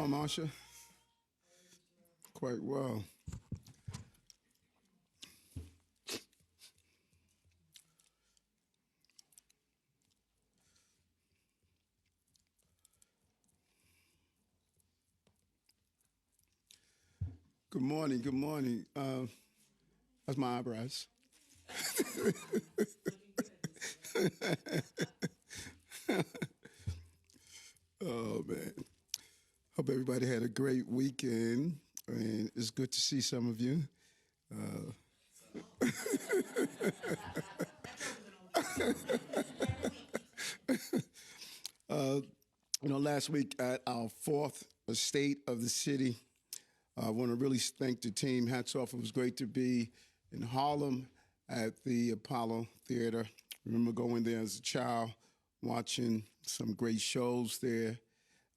doing, Marsha? Quite well. Good morning, good morning. That's my eyebrows. Oh, man. Hope everybody had a great weekend, and it's good to see some of you. Last week at our fourth State of the City, I want to really thank the team. Hats off. It was great to be in Harlem at the Apollo Theater. I remember going there as a child, watching some great shows there,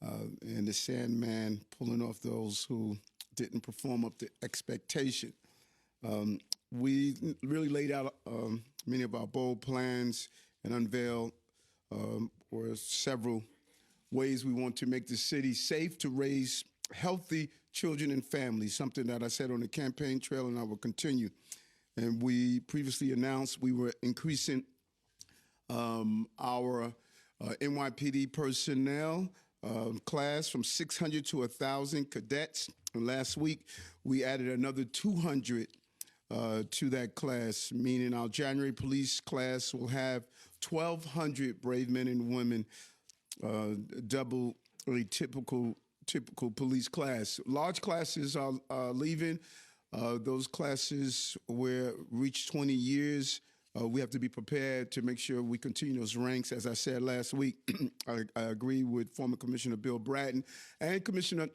and the Sandman pulling off those who didn't perform up to expectation. We really laid out many of our bold plans and unveiled or several ways we want to make the city safe to raise healthy children and families, something that I said on the campaign trail and I will continue. And we previously announced we were increasing our NYPD personnel class from 600 to 1,000 cadets. And last week, we added another 200 to that class, meaning our January police class will have 1,200 brave men and women, double a typical police class. Large classes are leaving. Those classes where reach 20 years, we have to be prepared to make sure we continue those ranks. As I said last week, I agree with former Commissioner Bill Bratton and Commissioner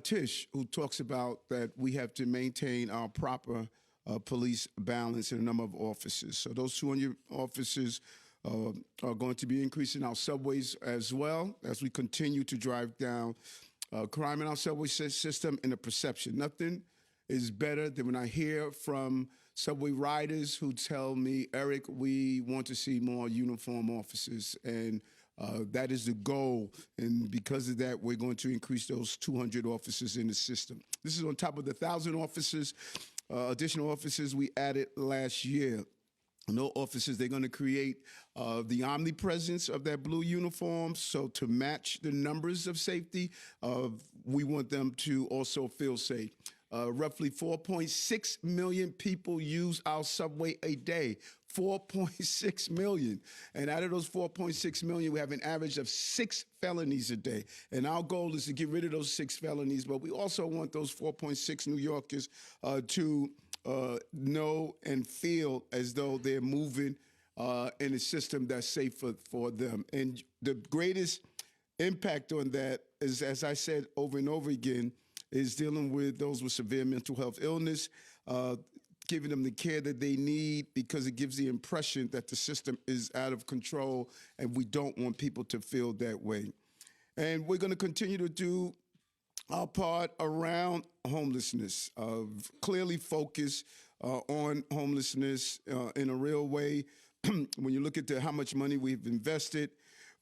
Tisch, who talks about that we have to maintain our proper police balance in a number of offices. So those 200 officers are going to be increasing our subways as well as we continue to drive down crime in our subway system and the perception. Nothing is better than when I hear from subway riders who tell me, Eric, we want to see more uniform officers, and that is the goal. And because of that, we're going to increase those 200 officers in the system. This is on top of the 1,000 officers, additional officers we added last year. No officers, they're going to create the omnipresence of that blue uniform. So to match the numbers of safety, we want them to also feel safe. Roughly 4.6 million people use our subway a day. 4.6 million. And out of those 4.6 million, we have an average of 6 felonies a day. And our goal is to get rid of those 6 felonies, but we also want those 4.6 New Yorkers to know and feel as though they're moving in a system that's safe for them. And the greatest impact on that is, as I said over and over again, is dealing with those with severe mental health illness, giving them the care that they need, because it gives the impression that the system is out of control, and we don't want people to feel that way. And we're going to continue to do our part around homelessness, clearly focus on homelessness in a real way. When you look at how much money we've invested,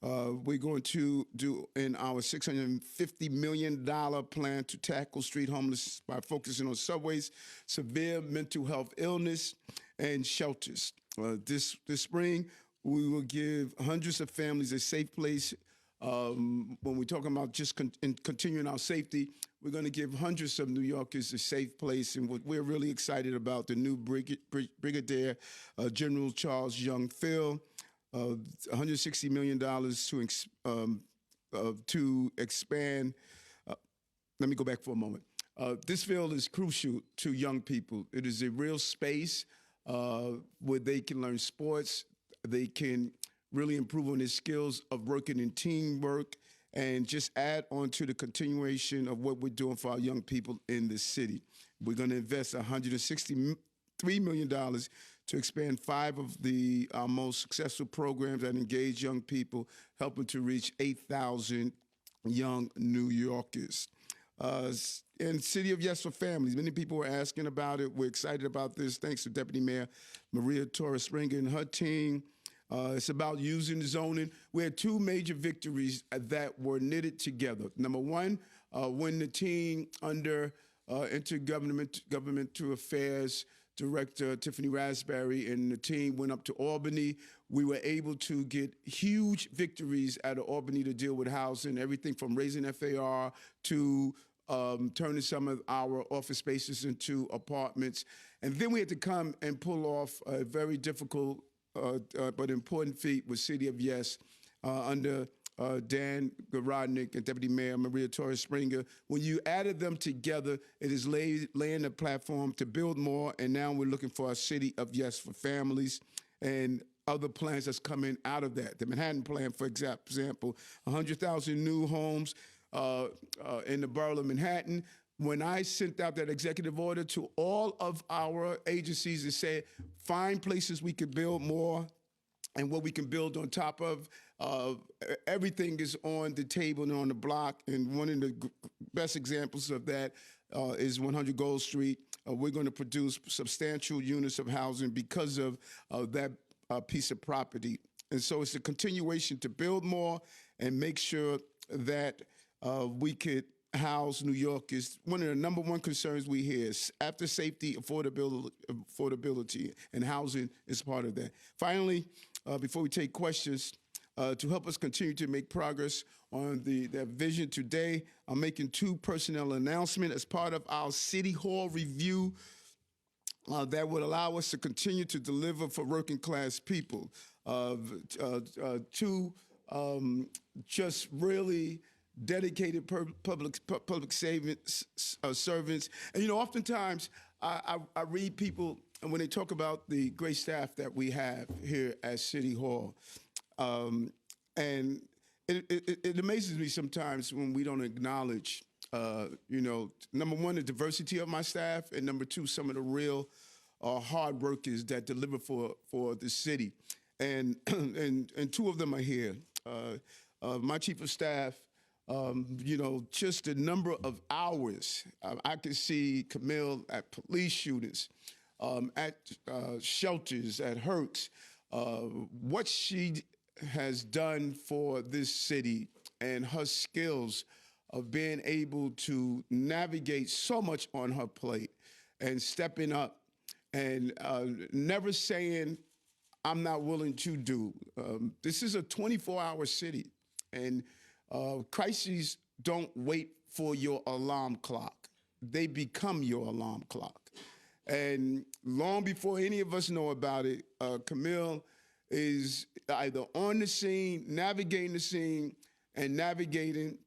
we're going to do in our $650 million plan to tackle street homelessness by focusing on subways, severe mental health illness, and shelters. This spring, we will give hundreds of families a safe place. When we're talking about just continuing our safety, we're going to give hundreds of New Yorkers a safe place. And what we're really excited about, the new Brigadier General Charles Young Phil, $160 million to expand. Let me go back for a moment. This field is crucial to young people. It is a real space where they can learn sports, they can really improve on their skills of working in teamwork, and just add on to the continuation of what we're doing for our young people in the city. We're going to invest $163 million to expand 5 of our most successful programs that engage young people, helping to reach 8,000 young New Yorkers. And City of Yes for Families, many people were asking about it. We're excited about this, thanks to Deputy Mayor Maria Torres Springer and her team. It's about using zoning. We had 2 major victories that were knitted together. Number one, when the team under Intergovernmental Affairs Director Tiffany Raspberry and the team went up to Albany, we were able to get huge victories out of Albany to deal with housing, everything from raising FAR to turning some of our office spaces into apartments. And then we had to come and pull off a very difficult but important feat with City of Yes under Dan Garodnick and Deputy Mayor Maria Torres Springer. When you added them together, it is laying the platform to build more, and now we're looking for a City of Yes for families and other plans that's coming out of that. The Manhattan Plan, for example, 100,000 new homes in the borough of Manhattan. When I sent out that executive order to all of our agencies and said, find places we could build more and what we can build on top of, everything is on the table and on the block. And one of the best examples of that is 100 Gold Street. We're going to produce substantial units of housing because of that piece of property. And so it's a continuation to build more and make sure that we could house New York. Is one of the number one concerns we hear. After safety, affordability, and housing is part of that. Finally, before we take questions, to help us continue to make progress on that vision today, I'm making 2 personnel announcements as part of our City Hall review that would allow us to continue to deliver for working class people. 2 just really dedicated public servants. And, you know, oftentimes I read people when they talk about the great staff that we have here at City Hall. And it amazes me sometimes when we don't acknowledge, you know, number one, the diversity of my staff, and number 2, some of the real hard workers that deliver for the city. And 2 of them are here. My chief of staff, you know, just the number of hours. I could see Camille at police shootings, at shelters, at Hertz. What she has done for this city and her skills of being able to navigate so much on her plate and stepping up and never saying, I'm not willing to do. This is a 24-hour city, and crises don't wait for your alarm clock. They become your alarm clock. And long before any of us know about it, Camille is either on the scene, navigating the scene, and navigating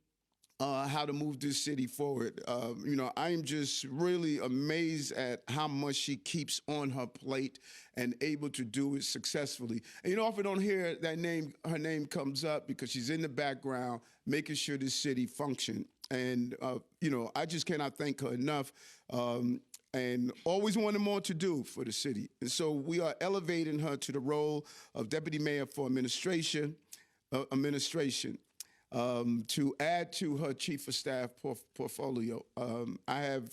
how to move this city forward. You know, I am just really amazed at how much she keeps on her plate and able to do it successfully. And you know, often don't hear that name, her name comes up because she's in the background, making sure this city function. And, you know, I just cannot thank her enough. And always wanted more to do for the city. And so we are elevating her to the role of Deputy Mayor for Administration, to add to her Chief of Staff portfolio. I have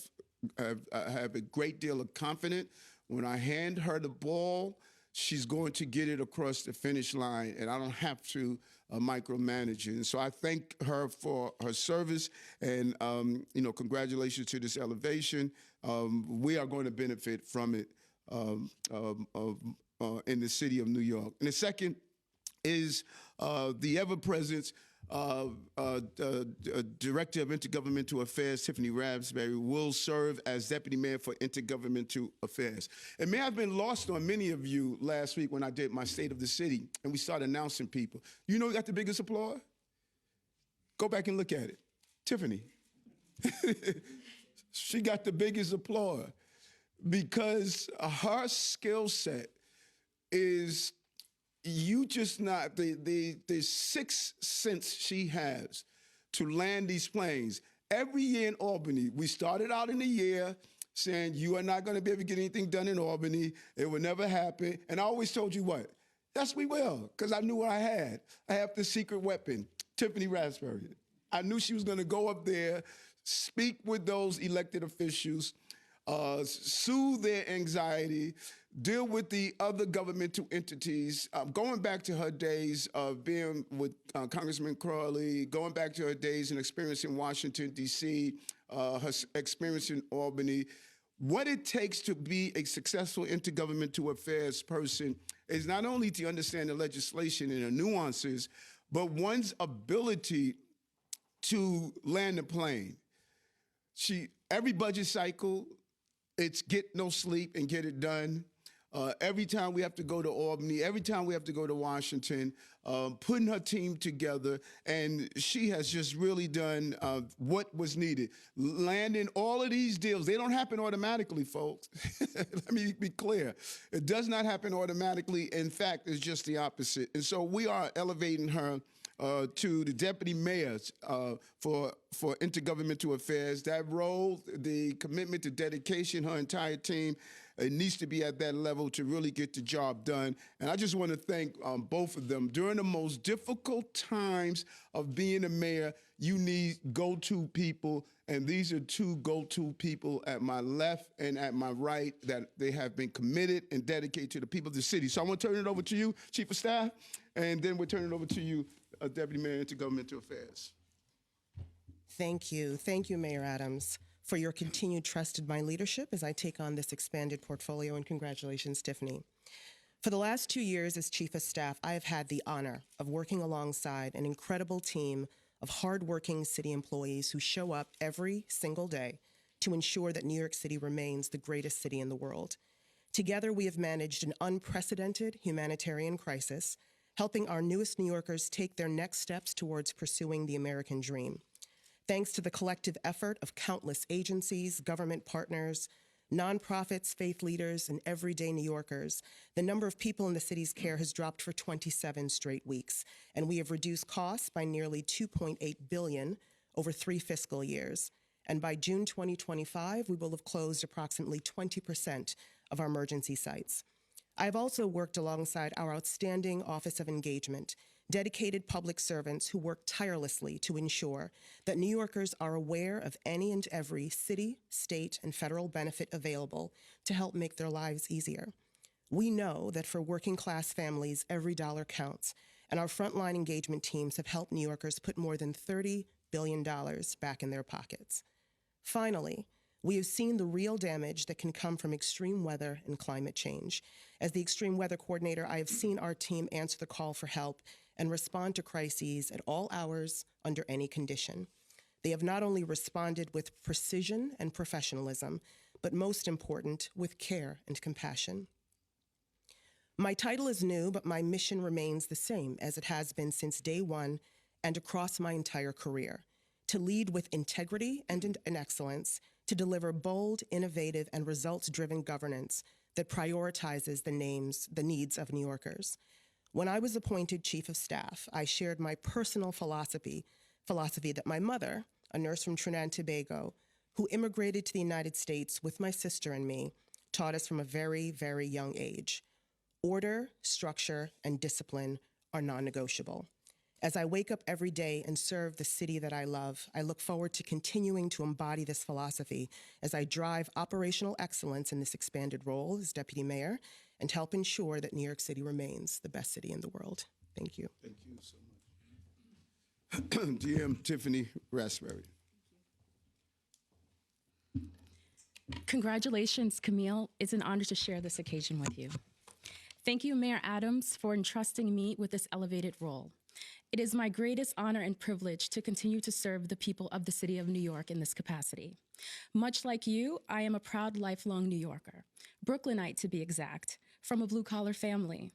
a great deal of confidence. When I hand her the ball, she's going to get it across the finish line, and I don't have to micromanage it. And so I thank her for her service, and you know, congratulations to this elevation. We are going to benefit from it in the city of New York. And the second is the ever-present Director of Intergovernmental Affairs, Tiffany Raspberry, will serve as Deputy Mayor for Intergovernmental Affairs. It may have been lost on many of you last week when I did my State of the City, and we started announcing people. You know who got the biggest applause? Go back and look at it. Tiffany. She got the biggest applause because her skill set is you just not, the sixth sense she has to land these planes. Every year in Albany, we started out in the year saying, you are not going to be able to get anything done in Albany. It will never happen. And I always told you what? Yes, we will, because I knew what I had. I have the secret weapon, Tiffany Raspberry. I knew she was going to go up there, speak with those elected officials, soothe their anxiety, deal with the other governmental entities, going back to her days of being with Congressman Crawley, going back to her days and experience in Washington, D.C., her experience in Albany. What it takes to be a successful intergovernmental affairs person is not only to understand the legislation and the nuances, but one's ability to land the plane. Every budget cycle, it's get no sleep and get it done. Every time we have to go to Albany, every time we have to go to Washington, putting her team together, and she has just really done what was needed. Landing all of these deals, they don't happen automatically, folks. Let me be clear. It does not happen automatically. In fact, it's just the opposite. And so we are elevating her to the deputy mayors for intergovernmental affairs. That role, the commitment, the dedication, her entire team, it needs to be at that level to really get the job done. And I just want to thank both of them. During the most difficult times of being a mayor, you need go-to people, and these are two go-to people at my left and at my right that they have been committed and dedicated to the people of the city. So I want to turn it over to you, Chief of Staff, and then we'll turn it over to you, Deputy Mayor, Intergovernmental Affairs. Thank you. Thank you, Mayor Adams, for your continued trust in my leadership as I take on this expanded portfolio, and congratulations, Tiffany. For the last 2 years as Chief of Staff, I have had the honor of working alongside an incredible team of hardworking city employees who show up every single day to ensure that New York City remains the greatest city in the world. Together, we have managed an unprecedented humanitarian crisis, helping our newest New Yorkers take their next steps towards pursuing the American dream. Thanks to the collective effort of countless agencies, government partners, nonprofits, faith leaders, and everyday New Yorkers, the number of people in the city's care has dropped for 27 straight weeks, and we have reduced costs by nearly $2.8 billion over 3 fiscal years. And by June 2025, we will have closed approximately 20% of our emergency sites. I've also worked alongside our outstanding Office of Engagement, dedicated public servants who work tirelessly to ensure that New Yorkers are aware of any and every city, state, and federal benefit available to help make their lives easier. We know that for working class families, every dollar counts, and our frontline engagement teams have helped New Yorkers put more than $30 billion back in their pockets. Finally, we have seen the real damage that can come from extreme weather and climate change. As the extreme weather coordinator, I have seen our team answer the call for help and respond to crises at all hours under any condition. They have not only responded with precision and professionalism, but most important, with care and compassion. My title is new, but my mission remains the same as it has been since day one and across my entire career: to lead with integrity and excellence, to deliver bold, innovative, and results-driven governance that prioritizes the needs of New Yorkers. When I was appointed Chief of Staff, I shared my personal philosophy that my mother, a nurse from Trinidad and Tobago, who immigrated to the United States with my sister and me, taught us from a very, very young age. Order, structure, and discipline are non-negotiable. As I wake up every day and serve the city that I love, I look forward to continuing to embody this philosophy as I drive operational excellence in this expanded role as Deputy Mayor and help ensure that New York City remains the best city in the world. Thank you. Thank you so much. GM Tiffany Raspberry. Congratulations, Camille. It's an honor to share this occasion with you. Thank you, Mayor Adams, for entrusting me with this elevated role. It is my greatest honor and privilege to continue to serve the people of the city of New York in this capacity. Much like you, I am a proud lifelong New Yorker, Brooklynite to be exact, from a blue-collar family.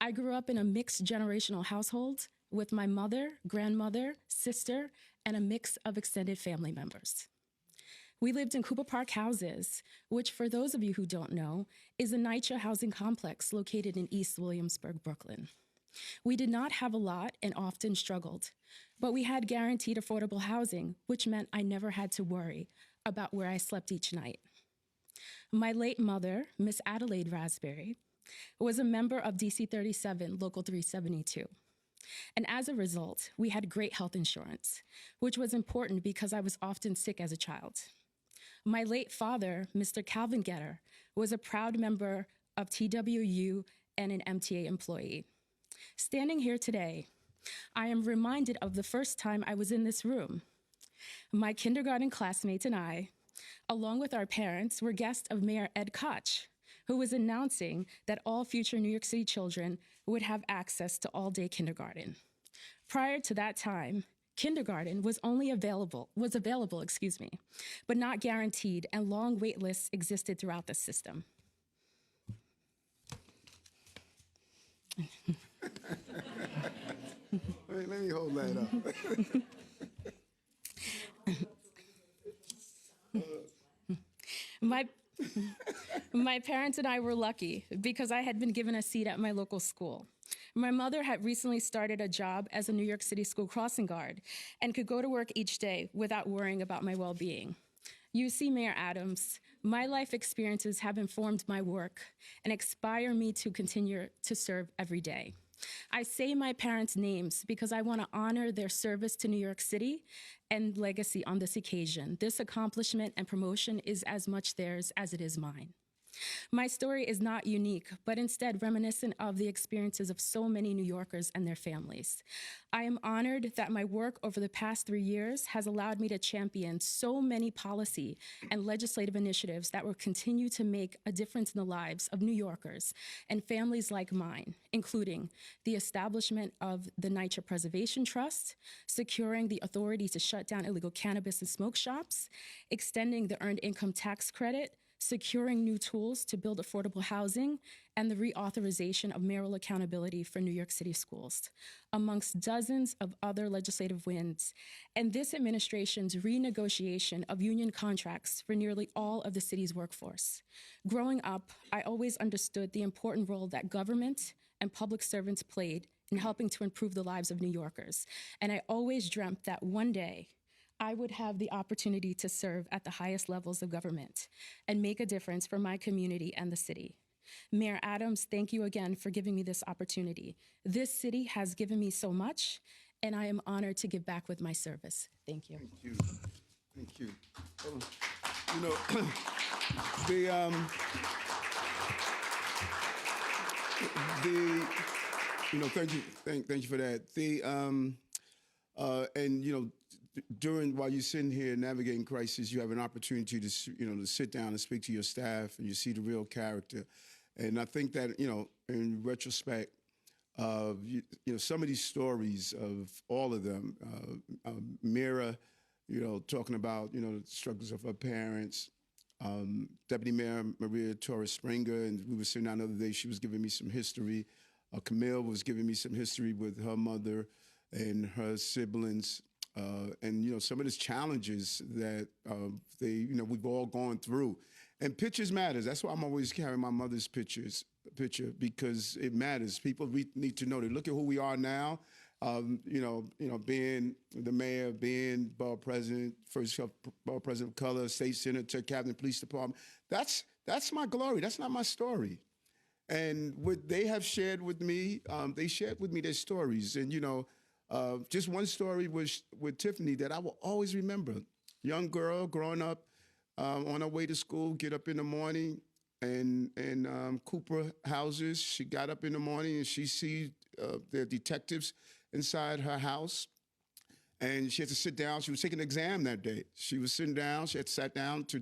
I grew up in a mixed generational household with my mother, grandmother, sister, and a mix of extended family members. We lived in Cooper Park houses, which, for those of you who don't know, is a NYCHA housing complex located in East Williamsburg, Brooklyn. We did not have a lot and often struggled, but we had guaranteed affordable housing, which meant I never had to worry about where I slept each night. My late mother, Miss Adelaide Raspberry, was a member of DC 37, Local 372. And as a result, we had great health insurance, which was important because I was often sick as a child. My late father, Mr. Calvin Getter, was a proud member of TWU and an MTA employee. Standing here today, I am reminded of the first time I was in this room. My kindergarten classmates and I, along with our parents, were guests of Mayor Ed Koch, who was announcing that all future New York City children would have access to all-day kindergarten. Prior to that time, kindergarten was available, but not guaranteed, and long wait lists existed throughout the system. Wait, let me hold that up. My parents and I were lucky because I had been given a seat at my local school. My mother had recently started a job as a New York City school crossing guard and could go to work each day without worrying about my well-being. You see, Mayor Adams, my life experiences have informed my work and inspire me to continue to serve every day. I say my parents' names because I want to honor their service to New York City and legacy on this occasion. This accomplishment and promotion is as much theirs as it is mine. My story is not unique, but instead reminiscent of the experiences of so many New Yorkers and their families. I am honored that my work over the past 3 years has allowed me to champion so many policy and legislative initiatives that will continue to make a difference in the lives of New Yorkers and families like mine, including the establishment of the NYCHA Preservation Trust, securing the authority to shut down illegal cannabis and smoke shops, extending the Earned Income Tax Credit, securing new tools to build affordable housing, and the reauthorization of mayoral accountability for New York City schools, amongst dozens of other legislative wins, and this administration's renegotiation of union contracts for nearly all of the city's workforce. Growing up, I always understood the important role that government and public servants played in helping to improve the lives of New Yorkers, and I always dreamt that one day, I would have the opportunity to serve at the highest levels of government and make a difference for my community and the city. Mayor Adams, thank you again for giving me this opportunity. This city has given me so much, and I am honored to give back with my service. Thank you. Thank you. Thank you. You know, thank you for that. And you know, while you're sitting here navigating crisis, you have an opportunity to sit down and speak to your staff, and you see the real character. And I think that in retrospect, some of these stories of all of them, Mira, talking about the struggles of her parents, Deputy Mayor Maria Torres Springer, and we were sitting down the other day. She was giving me some history. Camille was giving me some history with her mother and her siblings. And some of these challenges that we've all gone through, and pictures matters. That's why I'm always carrying my mother's picture because it matters. People need to know. They look at who we are now. Being the mayor, being borough president, first borough president of color, state senator, captain of the police department. That's my glory. That's not my story. And what they have shared with me, they shared with me their stories, and just one story was with Tiffany that I will always remember. Young girl growing up on her way to school, get up in the morning, and Cooper houses. She got up in the morning and she see the detectives inside her house, and she had to sit down. She was taking an exam that day. She was sitting down. She had sat down to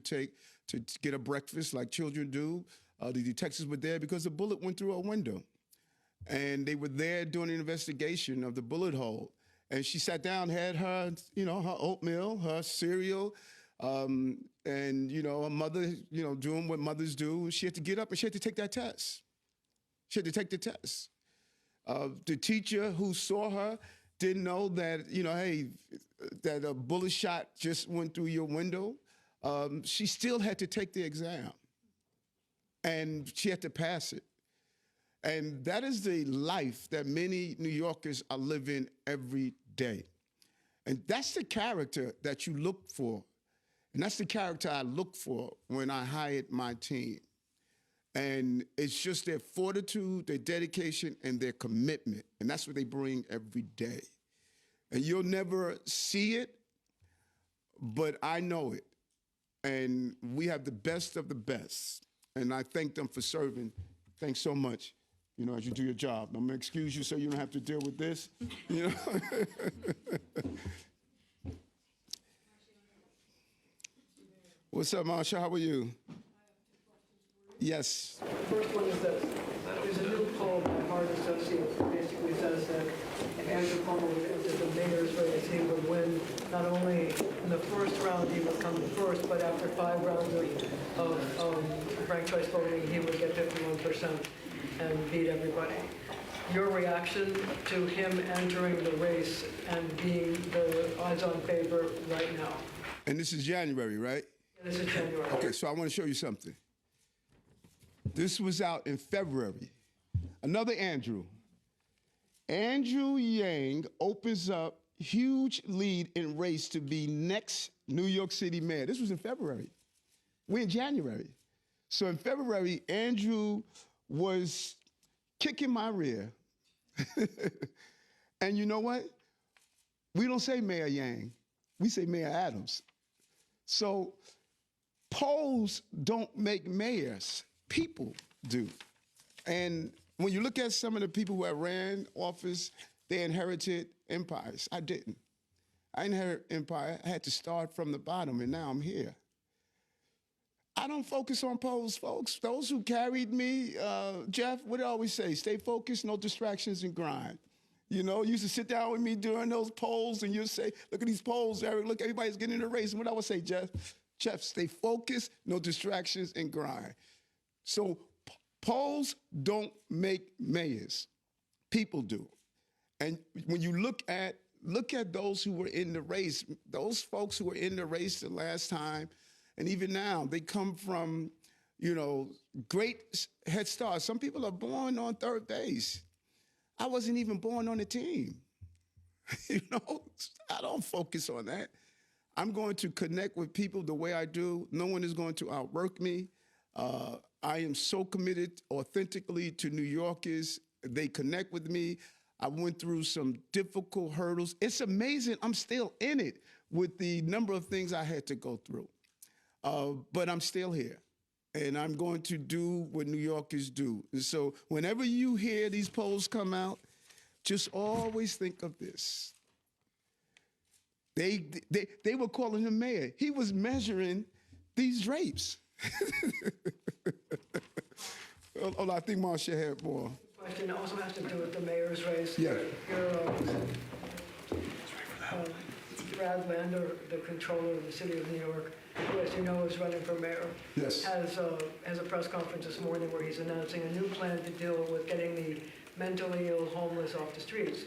get a breakfast like children do. The detectives were there because the bullet went through her window. And they were there doing an investigation of the bullet hole. And she sat down, had her, her oatmeal, her cereal, and, her mother, doing what mothers do. She had to get up and she had to take that test. She had to take the test. The teacher who saw her didn't know that, hey, that a bullet shot just went through your window. She still had to take the exam. And she had to pass it. And that is the life that many New Yorkers are living every day. And that's the character that you look for. And that's the character I look for when I hired my team. And it's just their fortitude, their dedication, and their commitment. And that's what they bring every day. And you'll never see it, but I know it. And we have the best of the best. And I thank them for serving Thanks so much. You know, as you do your job. I'm gonna excuse you so you don't have to deal with this. You know. What's up, Marsha? How are you? Yes. First one is this. There's a new poll by Hard Associates that basically says that if Andrew Cuomo would enter the mayor's race, he would win. Not only in the first round, he would come first, but after 5 rounds of ranked choice voting, he would get 51% and beat everybody. Your reaction to him entering the race and being the odds-on favorite right now? And this is January, right? This is January. Okay, so I want to show you something. This was out in February. Another Andrew. Andrew Yang opens up huge lead in race to be next New York City mayor. This was in February. We're in January. So in February, Andrew was kicking my rear. And you know what? We don't say Mayor Yang. We say Mayor Adams. So polls don't make mayors. People do. And when you look at some of the people who have ran office, they inherited empires. I didn't. I inherited empire. I had to start from the bottom, and now I'm here. I don't focus on polls, folks. Those who carried me, Jeff, what do I always say? Stay focused, no distractions, and grind. You know, you used to sit down with me during those polls, and you'd say, look at these polls, Eric. Look, everybody's getting in the race. And what I would say, Jeff, stay focused, no distractions, and grind. So polls don't make mayors. People do. And when you look at those who were in the race, those folks who were in the race the last time, and even now, they come from, you know, great head starts. Some people are born on third base. I wasn't even born on the team. You know, I don't focus on that. I'm going to connect with people the way I do. No one is going to outwork me. I am so committed authentically to New Yorkers. They connect with me. I went through some difficult hurdles. It's amazing I'm still in it with the number of things I had to go through. But I'm still here. And I'm going to do what New Yorkers do. And so whenever you hear these polls come out, just always think of this. They were calling him mayor. He was measuring these drapes. Oh, I think Marsha had more. Question also has to do with the mayor's race. Yeah. Brad Lander, the controller of the city of New York, who, as you know, is running for mayor, Yes. has a press conference this morning where he's announcing a new plan to deal with getting the mentally ill homeless off the streets.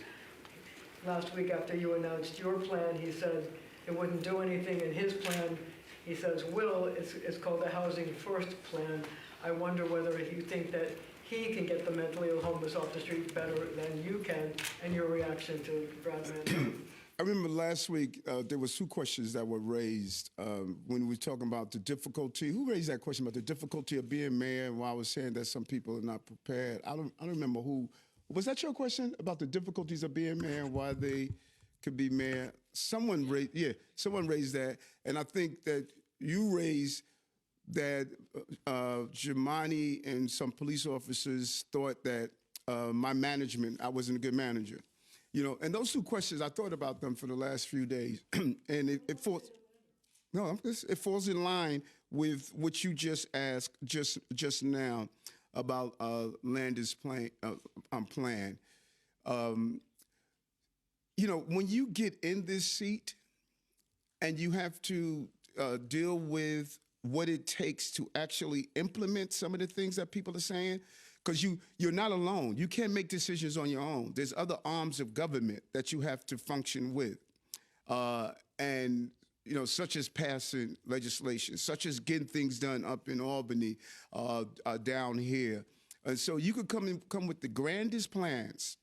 Last week, after you announced your plan, he said it wouldn't do anything. In his plan, he says, it's called the Housing First Plan. I wonder whether you think that he can get the mentally ill homeless off the street better than you can, and your reaction to Brad Lander. I remember last week there was 2 questions that were raised when we were talking about the difficulty. Who raised that question about the difficulty of being mayor? And while I was saying that some people are not prepared, I don't remember who. Was that your question about the difficulties of being mayor and why they could be mayor? Someone raised that, and I think that you raised that Jemani and some police officers thought that my management, I wasn't a good manager. You know, and those 2 questions, I thought about them for the last few days, and it falls in line with what you just asked just now about Lander's plan. You know, when you get in this seat and you have to deal with what it takes to actually implement some of the things that people are saying, because you're not alone. You can't make decisions on your own. There's other arms of government that you have to function with. And, you know, such as passing legislation, such as getting things done up in Albany, down here. And so you could come with the grandest plans,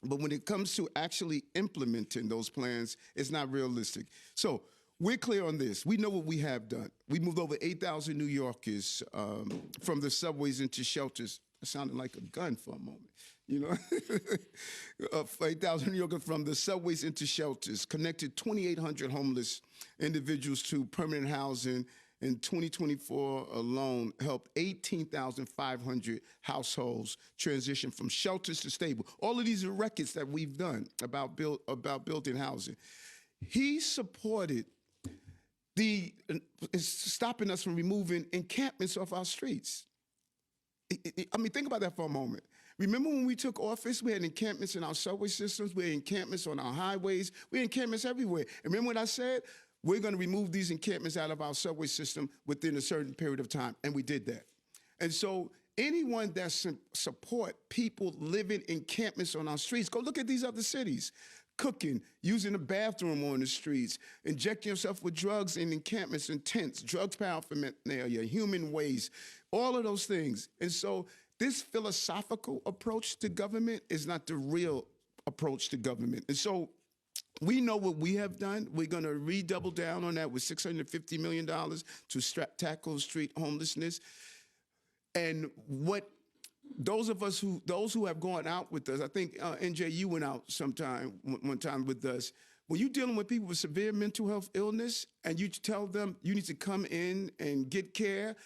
but when it comes to actually implementing those plans, it's not realistic. So we're clear on this. We know what we have done. We moved over 8,000 New Yorkers from the subways into shelters. It sounded like a gun for a moment, you know. 8,000 New Yorkers from the subways into shelters, connected 2,800 homeless individuals to permanent housing in 2024 alone helped 18,500 households transition from shelters to stable. All of these are records that we've done about built-in housing. He supported stopping us from removing encampments off our streets. I mean, think about that for a moment. Remember when we took office, we had encampments in our subway systems, we had encampments on our highways, we had encampments everywhere. And remember what I said? We're going to remove these encampments out of our subway system within a certain period of time, and we did that. And so anyone that support people living in encampments on our streets, go look at these other cities. Cooking, using the bathroom on the streets, injecting yourself with drugs in encampments and tents, drugs, paraphernalia, human waste, all of those things. And so this philosophical approach to government is not the real approach to government. And so we know what we have done. We're going to redouble down on that with $650 million to tackle street homelessness. And what those who have gone out with us, I think NJ, you went out one time with us. When you're dealing with people with severe mental health illness and you tell them you need to come in and get care,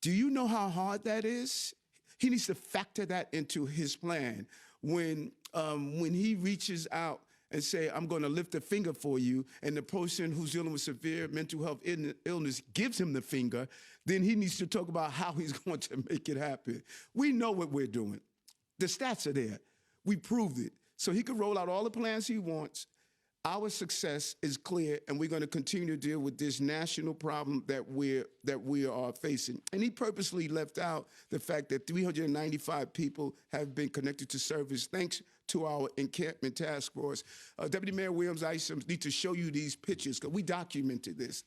do you know how hard that is? He needs to factor that into his plan. When he reaches out and say, I'm going to lift a finger for you, and the person who's dealing with severe mental health illness gives him the finger, then he needs to talk about how he's going to make it happen. We know what we're doing. The stats are there. We proved it. So he can roll out all the plans he wants. Our success is clear, and we're going to continue to deal with this national problem that we are facing. And he purposely left out the fact that 395 people have been connected to service thanks to our encampment task force. Deputy Mayor Williams, I need to show you these pictures because we documented this.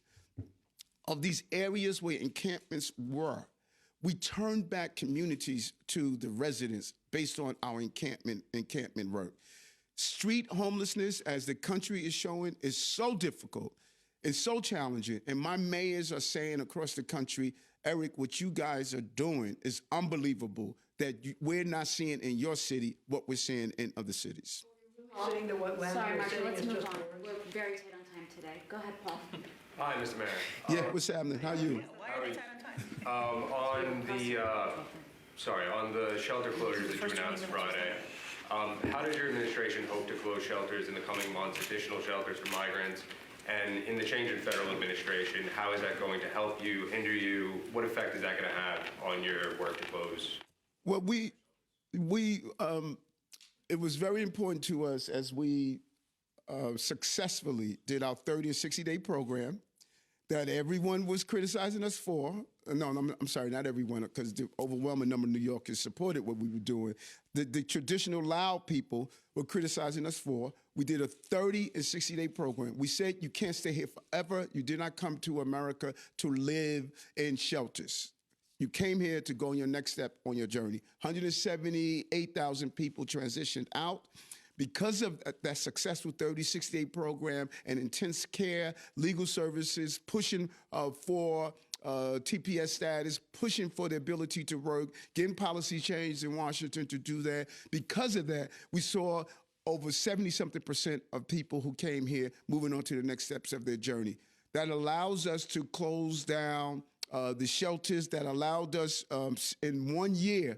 Of these areas where encampments were, we turned back communities to the residents based on our encampment work. Street homelessness, as the country is showing, is so difficult and so challenging. And my mayors are saying across the country, Eric, what you guys are doing is unbelievable that we're not seeing in your city what we're seeing in other cities. Saying that what Sorry, Landry is Marshall, saying let's is move just on. doers. We're very tight on time today. Go ahead, Paul. Hi, Mr. Mayor. Yeah, what's happening? How are you? On the shelter closures that you announced Friday, how does your administration hope to close shelters in the coming months, additional shelters for migrants? And in the change in federal administration, how is that going to help you, hinder you? What effect is that going to have on your work to close? Well, it was very important to us as we successfully did our 30 and 60-day program that everyone was criticizing us for. No, I'm sorry, not everyone, because the overwhelming number of New Yorkers supported what we were doing. The traditional loud people were criticizing us for. We did a 30 and 60-day program. We said you can't stay here forever. You did not come to America to live in shelters. You came here to go on your next step on your journey. 178,000 people transitioned out. Because of that successful 30, 60-day program and intense care, legal services, pushing for TPS status, pushing for the ability to work, getting policy changed in Washington to do that. Because of that, we saw over 70-something% of people who came here moving on to the next steps of their journey. That allows us to close down the shelters, that allowed us in 1 year,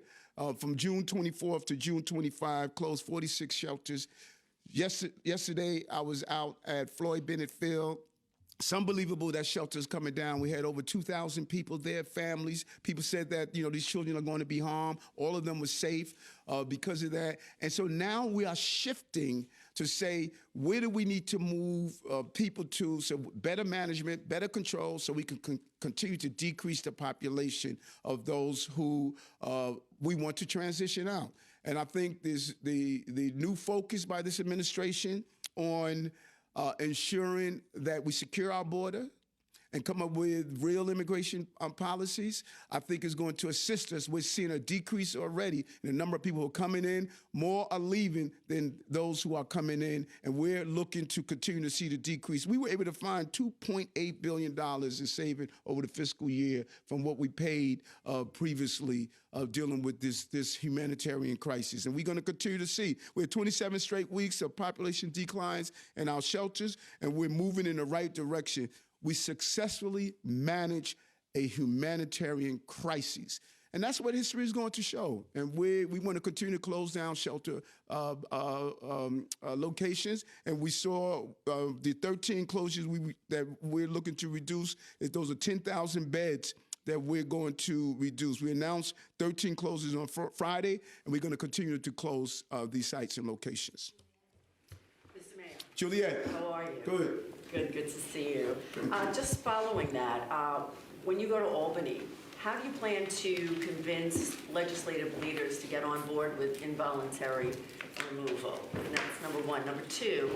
from June 24th to June 25, closed 46 shelters. Yesterday, I was out at Floyd Bennett Field. It's unbelievable that shelter's coming down. We had over 2,000 people there, families. People said that, these children are going to be harmed. All of them were safe because of that. And so now we are shifting to say, where do we need to move people to? So better management, better control, so we can continue to decrease the population of those who we want to transition out. And I think there's the new focus by this administration on ensuring that we secure our border and come up with real immigration policies, I think is going to assist us. We're seeing a decrease already in the number of people who are coming in. More are leaving than those who are coming in, and we're looking to continue to see the decrease. We were able to find $2.8 billion in saving over the fiscal year from what we paid previously dealing with this humanitarian crisis. And we're going to continue to see. We have 27 straight weeks of population declines in our shelters, and we're moving in the right direction. we successfully manage a humanitarian crisis. And that's what history is going to show. And we want to continue to close down shelter locations. And we saw the 13 closures that we're looking to reduce. Those are 10,000 beds that we're going to reduce. We announced 13 closures on Friday, and we're going to continue to close these sites and locations. Mr. Mayor. Juliet. How are you? Good. Good to see you. Just following that, when you go to Albany, how do you plan to convince legislative leaders to get on board with involuntary removal? And that's number one. Number two,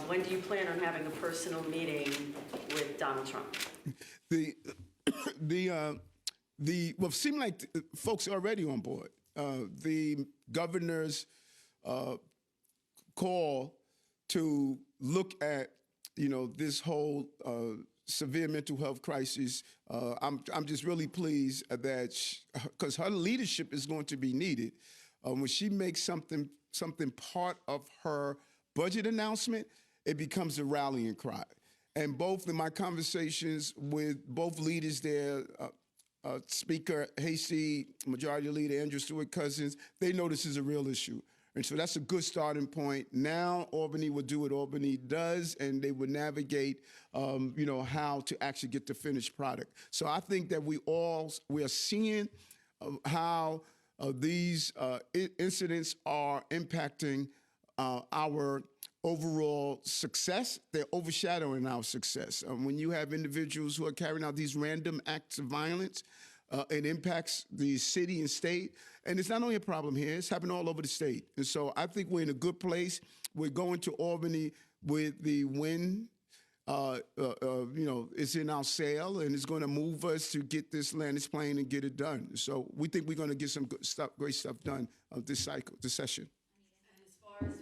when do you plan on having a personal meeting with Donald Trump? Well, it seemed like folks are already on board. The governor's call to look at, this whole severe mental health crisis. I'm just really pleased that because her leadership is going to be needed. When she makes something part of her budget announcement, it becomes a rallying cry. And both in my conversations with both leaders there, Speaker Hasty, Majority Leader Andrew Stewart-Cousins, they know this is a real issue. And so that's a good starting point. Now Albany will do what Albany does, and they will navigate, how to actually get the finished product. So I think that we are seeing how these incidents are impacting our overall success. They're overshadowing our success. When you have individuals who are carrying out these random acts of violence, it impacts the city and state. And it's not only a problem here, it's happening all over the state. And so I think we're in a good place. We're going to Albany with the win. It's in our sail, and it's going to move us to get this land its plane and get it done. So we think we're going to get some good stuff, great stuff done this session. And as far as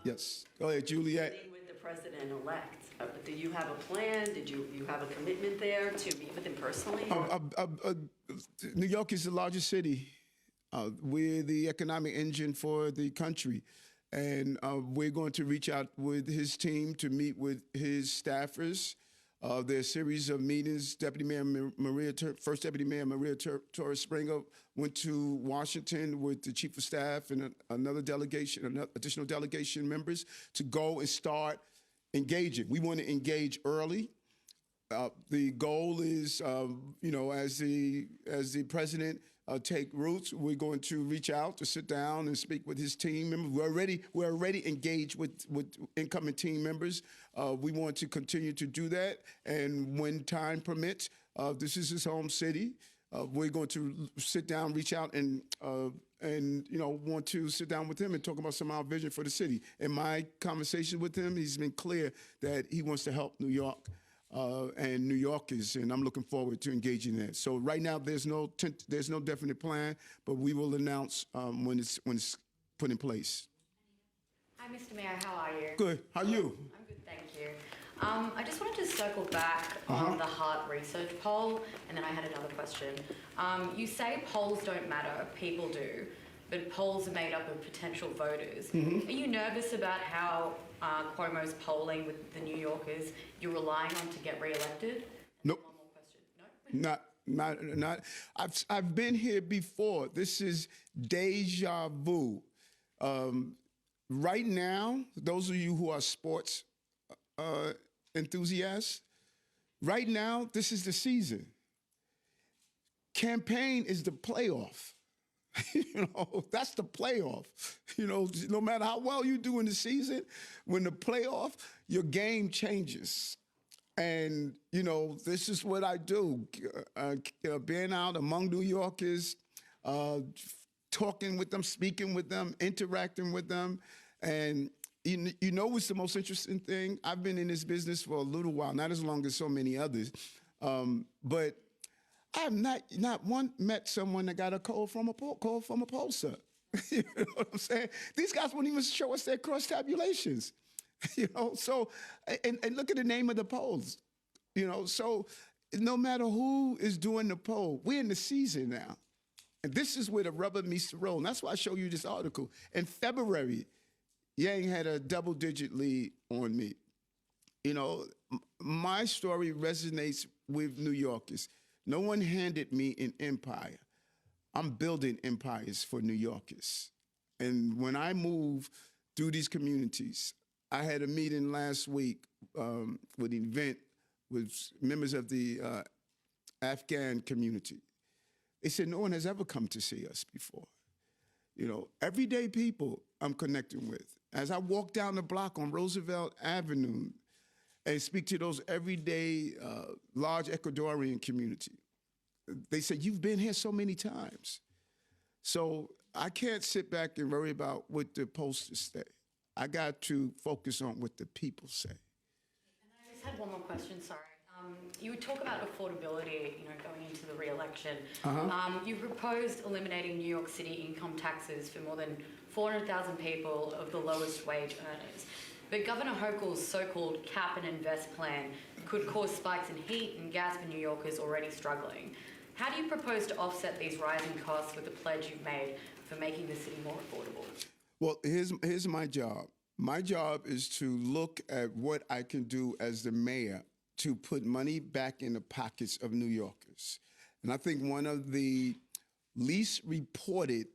Yes. Go ahead, Juliet. meeting with the president-elect, do you have a plan? Did you have a commitment there to meet with him personally? New York is the largest city. We're the economic engine for the country. And we're going to reach out with his team to meet with his staffers. There are a series of meetings. First Deputy Mayor Maria Torres Springer went to Washington with the Chief of Staff and another delegation, additional delegation members to go and start engaging. We want to engage early. The goal is, as the president take roots, we're going to reach out to sit down and speak with his team members. We're already engaged with incoming team members. We want to continue to do that, and when time permits, this is his home city. We're going to sit down, reach out, and want to sit down with him and talk about some of our vision for the city. In my conversation with him, he's been clear that he wants to help New York. And New Yorkers, and I'm looking forward to engaging that. So right now, there's no definite plan, but we will announce when it's put in place. Hi, Mr. Mayor. How are you? Good. How are you? I'm good, thank you. I just wanted to circle back on the Heart Research poll, and then I had another question. You say polls don't matter, people do, but polls are made up of potential voters. Mm-hmm. Are you nervous about how Cuomo's polling with the New Yorkers you're relying on to get re-elected? Nope. One more question. No? Not. I've been here before. This is deja vu. Right now, those of you who are sports enthusiasts, right now, this is the season. Campaign is the playoff. That's the playoff. No matter how well you do in the season, when the playoff, your game changes. And, this is what I do. Being out among New Yorkers, talking with them, speaking with them, interacting with them. And what's the most interesting thing? I've been in this business for a little while, not as long as so many others, but I have not met someone that got a call from a pollster. You know what I'm saying? These guys won't even show us their cross tabulations. So and look at the name of the polls. So no matter who is doing the poll, we're in the season now. And this is where the rubber meets the road. And that's why I show you this article. In February, Yang had a double-digit lead on me. my story resonates with New Yorkers. No one handed me an empire. I'm building empires for New Yorkers. And when I move through these communities, I had a meeting last week with an event with members of the Afghan community. They said no one has ever come to see us before. You know, everyday people I'm connecting with. As I walk down the block on Roosevelt Avenue and speak to those everyday large Ecuadorian community, they said, you've been here so many times. So I can't sit back and worry about what the posters say. I got to focus on what the people say. And I just had one more question, sorry. You would talk about affordability, going into the re-election. You proposed eliminating New York City income taxes for more than 400,000 people of the lowest wage earners. But Governor Hochul's so-called cap and invest plan could cause spikes in heat and gas for New Yorkers already struggling. How do you propose to offset these rising costs with the pledge you've made for making the city more affordable? Well, here's my job. My job is to look at what I can do as the mayor to put money back in the pockets of New Yorkers. And I think one of the least reported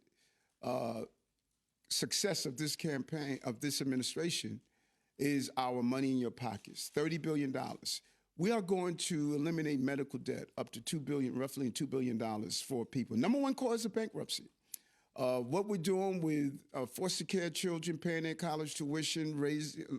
success of this campaign, of this administration, is our money in your pockets, $30 billion. We are going to eliminate medical debt up to $2 billion, roughly $2 billion for people. Number one cause of bankruptcy. What we're doing with foster care children, paying their college tuition,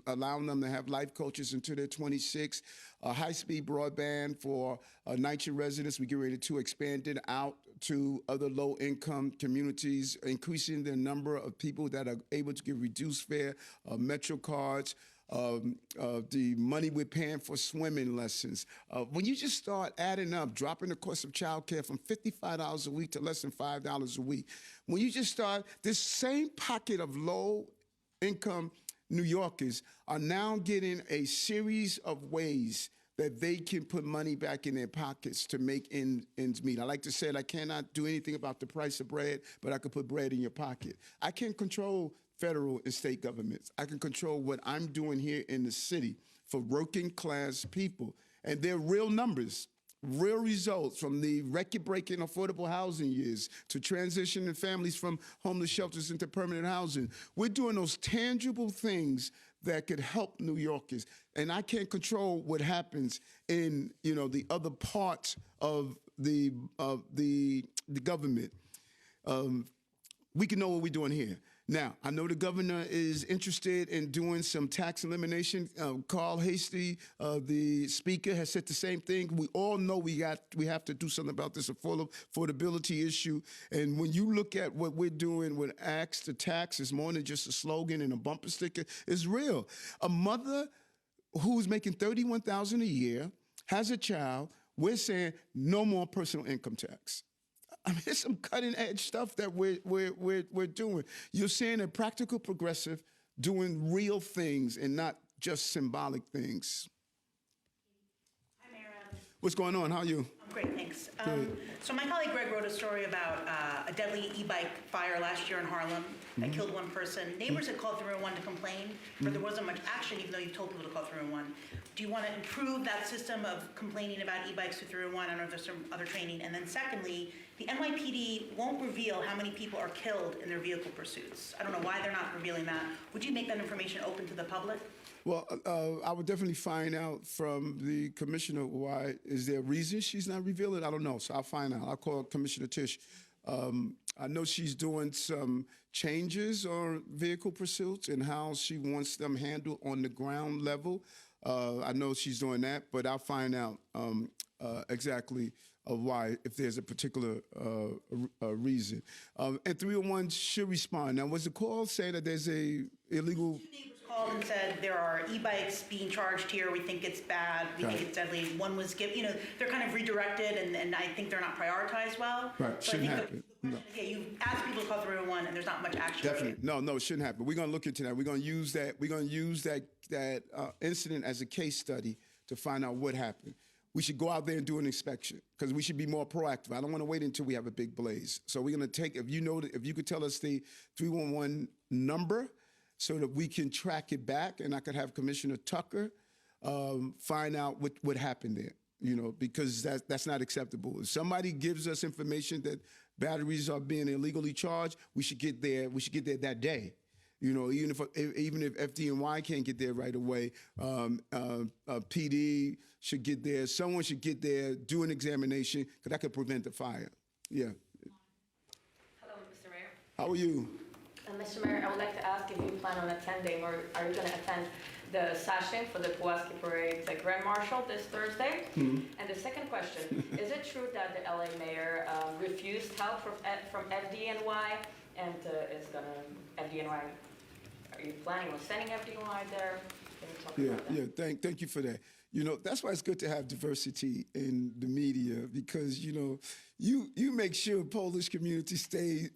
allowing them to have life coaches until they're 26, high-speed broadband for NYCHA residents. We get ready to expand it out to other low-income communities, increasing the number of people that are able to get reduced fare, Metro cards, the money we're paying for swimming lessons. When you just start adding up, dropping the cost of childcare from $55 a week to less than $5 a week, when you just start, this same pocket of low-income New Yorkers are now getting a series of ways that they can put money back in their pockets to make ends meet. I like to say I cannot do anything about the price of bread, but I can put bread in your pocket. I can't control federal and state governments. I can control what I'm doing here in the city for working class people. And they're real numbers, real results from the record-breaking affordable housing years to transitioning families from homeless shelters into permanent housing. We're doing those tangible things that could help New Yorkers. And I can't control what happens in, the other parts of the government. We can know what we're doing here. Now, I know the governor is interested in doing some tax elimination. Carl Hasty, the speaker, has said the same thing. We all know we have to do something about this affordability issue. And when you look at what we're doing with Axe to Tax, it's more than just a slogan and a bumper sticker. It's real. A mother who's making $31,000 a year has a child. We're saying no more personal income tax. I mean, it's some cutting-edge stuff that we're doing. You're seeing a practical progressive doing real things and not just symbolic things. Hi, Mayor Adams. What's going on? How are you? I'm great, thanks. Good. So my colleague Greg wrote a story about a deadly e-bike fire last year in Harlem that killed one person. Neighbors had called 311 to complain, but there wasn't much action, even though you told people to call 311. Do you want to improve that system of complaining about e-bikes through 311? I don't know if there's some other training. And then secondly, the NYPD won't reveal how many people are killed in their vehicle pursuits. I don't know why they're not revealing that. Would you make that information open to the public? Well, I would definitely find out from the commissioner why. Is there a reason she's not revealing? I don't know, so I'll find out. I'll call Commissioner Tisch. I know she's doing some changes on vehicle pursuits and how she wants them handled on the ground level. I know she's doing that, but I'll find out exactly why, if there's a particular reason. And 301 should respond. Now, was the call saying that there's a illegal... Two neighbors called and said there are e-bikes being charged here. We think it's bad. We think it's deadly. One was given, they're kind of redirected, and I think they're not prioritized well. Right, so shouldn't happen. No. Yeah, you ask people to call 301, and there's not much action. Definitely. No, it shouldn't happen. We're going to look into that. We're going to use that incident as a case study to find out what happened. We should go out there and do an inspection because we should be more proactive. I don't want to wait until we have a big blaze. So we're going to take, if you could tell us the 311 number so that we can track it back, and I could have Commissioner Tucker find out what happened there, because that's not acceptable. If somebody gives us information that batteries are being illegally charged, we should get there. We should get there that day. Even if FDNY can't get there right away, PD should get there. Someone should get there, do an examination, because that could prevent the fire. Yeah. Hello, Mr. Mayor. How are you? Mr. Mayor, I would like to ask if you plan on attending or are you going to attend the session for the Pulaski Parade, the Grand Marshal this Thursday? And the second question, is it true that the LA mayor refused help from FDNY and is going to, FDNY, are you planning on sending FDNY there? Can you talk about that? Yeah. Thank you for that. That's why it's good to have diversity in the media, because you make sure Polish community stay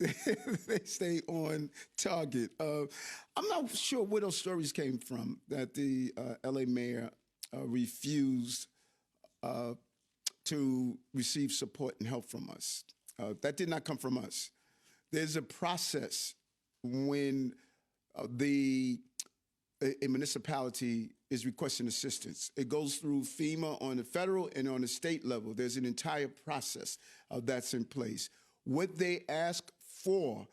on target. I'm not sure where those stories came from that the LA mayor refused to receive support and help from us. That did not come from us. There's a process when a municipality is requesting assistance. It goes through FEMA on the federal and on the state level. There's an entire process that's in place. What they ask for,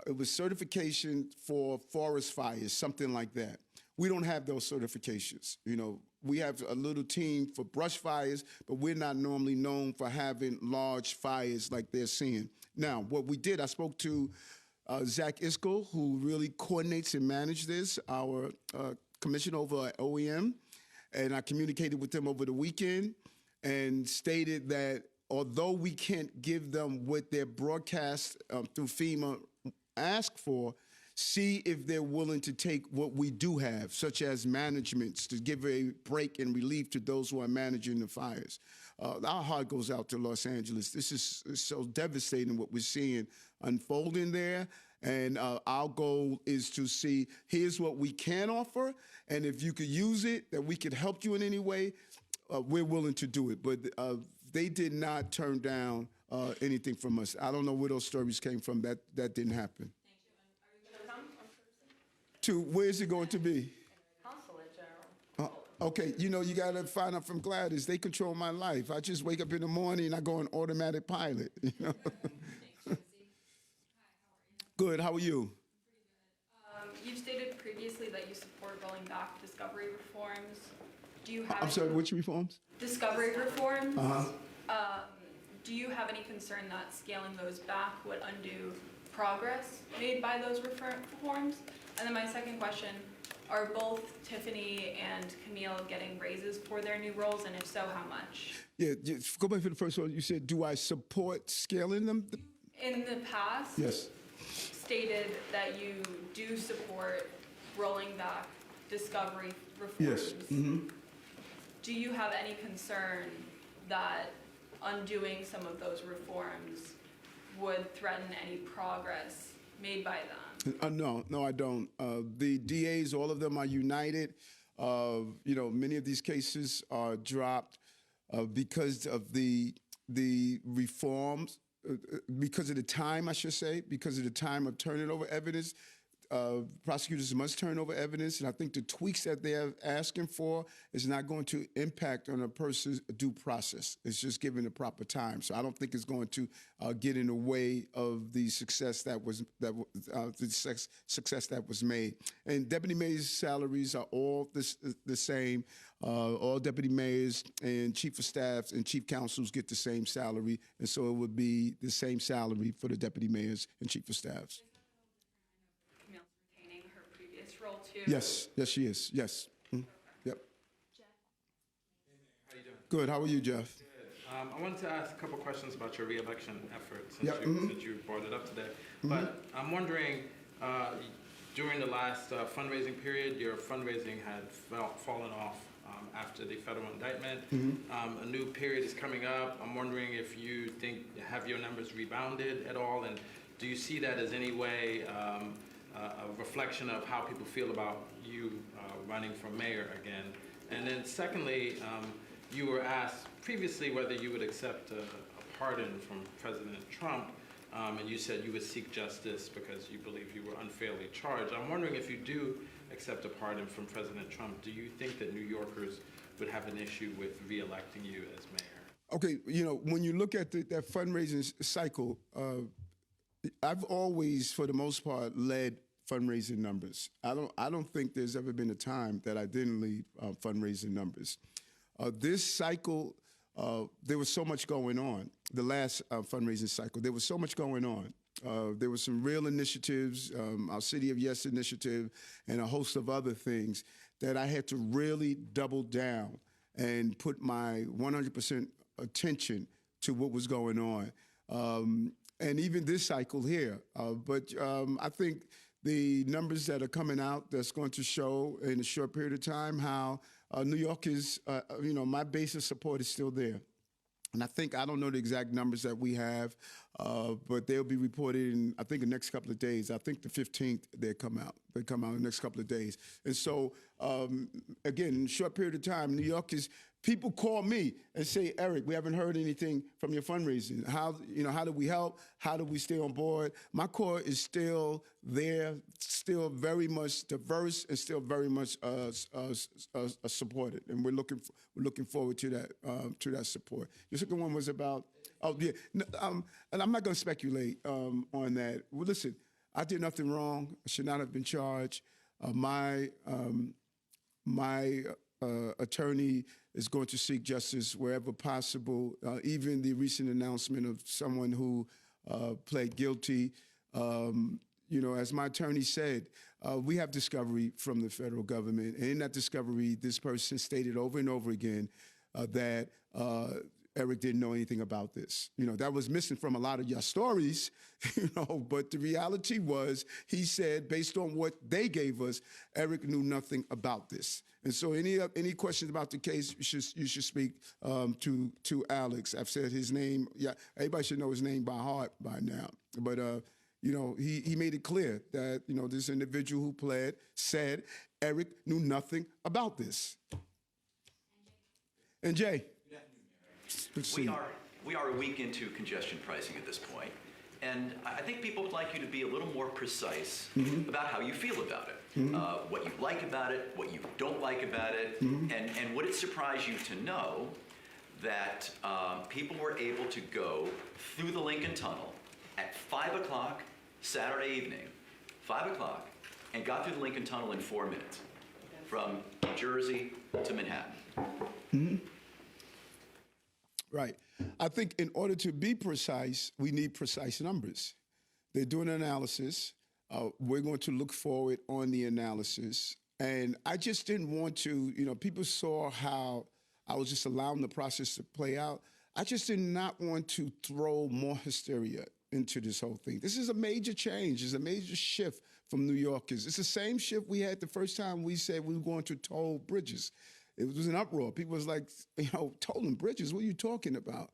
it was certification for forest fires, something like that. We don't have those certifications. We have a little team for brush fires, but we're not normally known for having large fires like they're seeing. Now, what we did, I spoke to Zach Iskel, who really coordinates and manages this, our commissioner over at OEM, and I communicated with them over the weekend and stated that although we can't give them what their broadcast through FEMA ask for, see if they're willing to take what we do have, such as managements, to give a break and relief to those who are managing the fires. Our heart goes out to Los Angeles. This is so devastating what we're seeing unfolding there. And our goal is to see, here's what we can offer, and if you could use it, that we could help you in any way, we're willing to do it. But they did not turn down anything from us. I don't know where those stories came from. That didn't happen. Thank you. And are you going to come on Thursday? To, where's it going to be? Consulate General. Okay, you got to find out from Gladys. They control my life. I just wake up in the morning and I go on automatic pilot. Good, how are you? You've stated previously that you support rolling back discovery reforms. Do you have I'm sorry, which reforms? discovery reforms? Do you have any concern that scaling those back would undo progress made by those reforms? And then my second question, are both Tiffany and Camille getting raises for their new roles, and if so, how much? Yeah, go back to the first one. You said, do I support scaling them? In the past, Yes. stated that you do support rolling back discovery reforms. Yes. Mm-hmm. Do you have any concern that undoing some of those reforms would threaten any progress made by them? No, I don't. The DAs, all of them are united. Many of these cases are dropped because of the reforms. Because of the time, I should say, because of the time of turning over evidence, prosecutors must turn over evidence, and I think the tweaks that they're asking for is not going to impact on a person's due process. It's just given the proper time, so I don't think it's going to get in the way of the success that was made. And deputy mayors' salaries are all the same. All deputy mayors and chief of staffs and chief counsels get the same salary, and so it would be the same salary for the deputy mayors and chief of staffs. Camille's retaining her previous role too. Yes, she is. Yes. Yep. Jeff? How you doing? Good. How are you, Jeff? Good. I wanted to ask a couple questions about your re-election efforts Yep. since you brought it up today. But I'm wondering, during the last fundraising period, your fundraising had fallen off after the federal indictment. A new period is coming up. I'm wondering if you think, have your numbers rebounded at all, and do you see that as any way a reflection of how people feel about you running for mayor again? And then secondly, you were asked previously whether you would accept a pardon from President Trump, and you said you would seek justice because you believe you were unfairly charged. I'm wondering if you do accept a pardon from President Trump, do you think that New Yorkers would have an issue with re-electing you as mayor? Okay, when you look at that fundraising cycle, I've always, for the most part, led fundraising numbers. I don't think there's ever been a time that I didn't lead fundraising numbers. This cycle, there was so much going on. The last fundraising cycle, there was so much going on. There were some real initiatives, our City of Yes initiative, and a host of other things that I had to really double down and put my 100% attention to what was going on. And even this cycle here. But I think the numbers that are coming out that's going to show in a short period of time how New York is, my base of support is still there. And I don't know the exact numbers that we have, but they'll be reported in, I think, the next couple of days. I think the 15th they come out. They come out in the next couple of days. And so, again, in a short period of time, New York is, people call me and say, Eric, we haven't heard anything from your fundraising. How do we help? How do we stay on board? My core is still there, still very much diverse, and still very much supported. And we're looking forward to that support. Your second one was about, and I'm not going to speculate on that. Well, listen, I did nothing wrong. I should not have been charged. My attorney is going to seek justice wherever possible. Even the recent announcement of someone who pled guilty, as my attorney said, we have discovery from the federal government. And in that discovery, this person stated over and over again that Eric didn't know anything about this. That was missing from a lot of your stories, but the reality was, he said, based on what they gave us, Eric knew nothing about this. And so any questions about the case, you should speak to Alex. I've said his name. Yeah, everybody should know his name by heart by now. But, he made it clear that, this individual who pled said Eric knew nothing about this. And Jay. We are a week into congestion pricing at this point, and I think people would like you to be a little more precise about how you feel about it, what you like about it, what you don't like about it, and would it surprise you to know that people were able to go through the Lincoln Tunnel at 5 o'clock Saturday evening, 5 o'clock, and got through the Lincoln Tunnel in 4 minutes, from New Jersey to Manhattan. Right. I think in order to be precise, we need precise numbers. They're doing an analysis. We're going to look forward on the analysis. And I just didn't want to, people saw how I was just allowing the process to play out. I just did not want to throw more hysteria into this whole thing. This is a major change. It's a major shift from New Yorkers. It's the same shift we had the first time we said we were going to toll bridges. It was an uproar. People was like, tolling bridges, what are you talking about?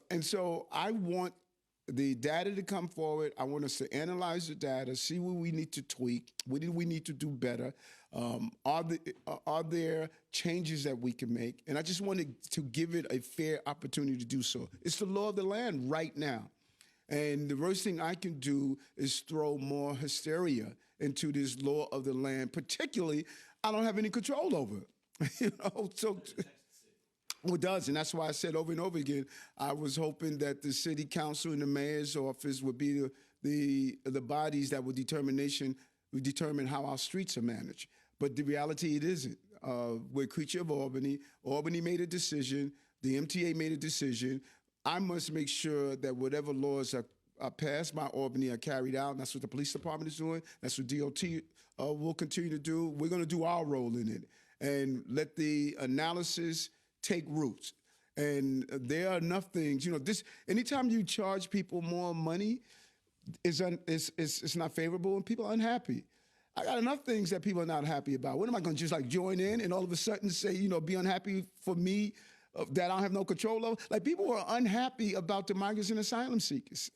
And so I want the data to come forward. I want us to analyze the data, see what we need to tweak, what do we need to do better. Are there changes that we can make? And I just wanted to give it a fair opportunity to do so. It's the law of the land right now. And the worst thing I can do is throw more hysteria into this law of the land, particularly I don't have any control over it. So it does, and that's why I said over and over again, I was hoping that the city council and the mayor's office would be the bodies that would determine how our streets are managed. But the reality, it isn't. We're a creature of Albany. Albany made a decision. The MTA made a decision. I must make sure that whatever laws are passed by Albany are carried out. And that's what the police department is doing. That's what DOT will continue to do. We're going to do our role in it and let the analysis take roots. And there are enough things, anytime you charge people more money, it's not favorable and people are unhappy. I got enough things that people are not happy about. What am I going to just join in and all of a sudden say, be unhappy for me that I don't have no control over? Like, people were unhappy about the migrants and asylum seekers